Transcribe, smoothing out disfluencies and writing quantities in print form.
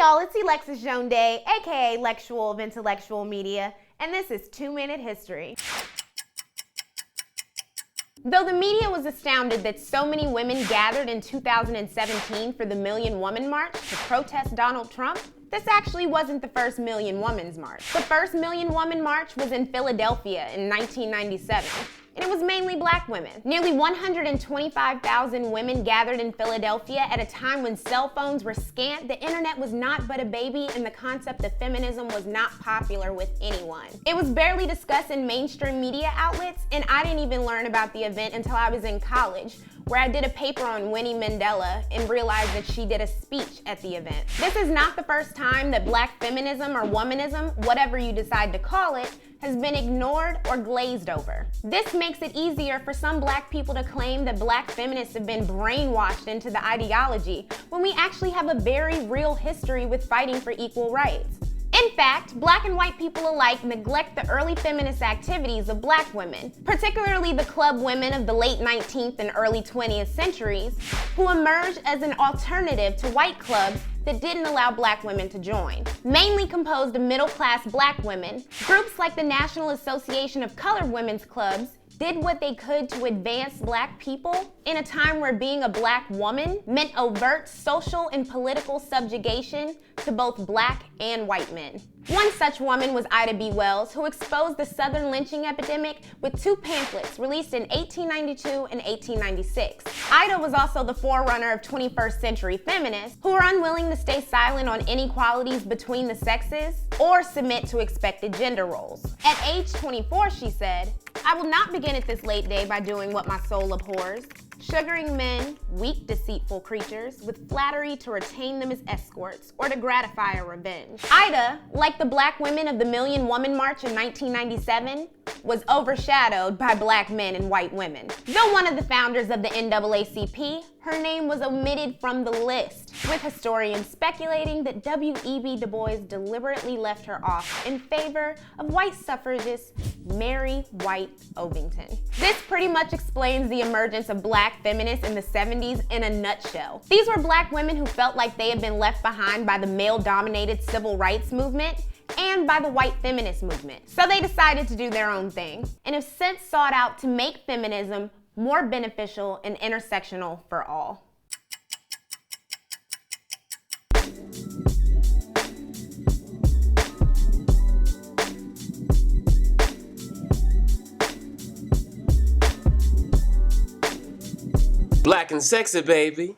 y'all, it's Elexus Jionde, aka Elexual of Intellectual Media, and this is 2-Minute History. Though the media was astounded that so many women gathered in 2017 for the Million Woman March to protest Donald Trump, this actually wasn't the first Million Women's March. The first Million Woman March was in Philadelphia in 1997. And it was mainly black women. Nearly 125,000 women gathered in Philadelphia at a time when cell phones were scant, the internet was not but a baby, and the concept of feminism was not popular with anyone. It was barely discussed in mainstream media outlets, and I didn't even learn about the event until I was in college, where I did a paper on Winnie Mandela and realized that she did a speech at the event. This is not the first time that black feminism or womanism, whatever you decide to call it, has been ignored or glazed over. This makes it easier for some black people to claim that black feminists have been brainwashed into the ideology when we actually have a very real history with fighting for equal rights. In fact, black and white people alike neglect the early feminist activities of black women, particularly the club women of the late 19th and early 20th centuries, who emerged as an alternative to white clubs that didn't allow black women to join. Mainly composed of middle-class black women, groups like the National Association of Colored Women's Clubs did what they could to advance black people in a time where being a black woman meant overt social and political subjugation to both black and white men. One such woman was Ida B. Wells, who exposed the Southern lynching epidemic with 2 pamphlets released in 1892 and 1896. Ida was also the forerunner of 21st century feminists who were unwilling to stay silent on inequalities between the sexes or submit to expected gender roles. At age 24, she said, "I will not begin at this late day by doing what my soul abhors, sugaring men, weak, deceitful creatures, with flattery to retain them as escorts or to gratify a revenge." Ida, like the black women of the Million Woman March in 1997, was overshadowed by black men and white women. Though one of the founders of the NAACP, her name was omitted from the list, with historians speculating that W.E.B. Du Bois deliberately left her off in favor of white suffragist Mary White Ovington. This pretty much explains the emergence of black feminists in the 70s in a nutshell. These were black women who felt like they had been left behind by the male-dominated civil rights movement and by the white feminist movement. So they decided to do their own thing, and have since sought out to make feminism more beneficial and intersectional for all. Black and sexy, baby.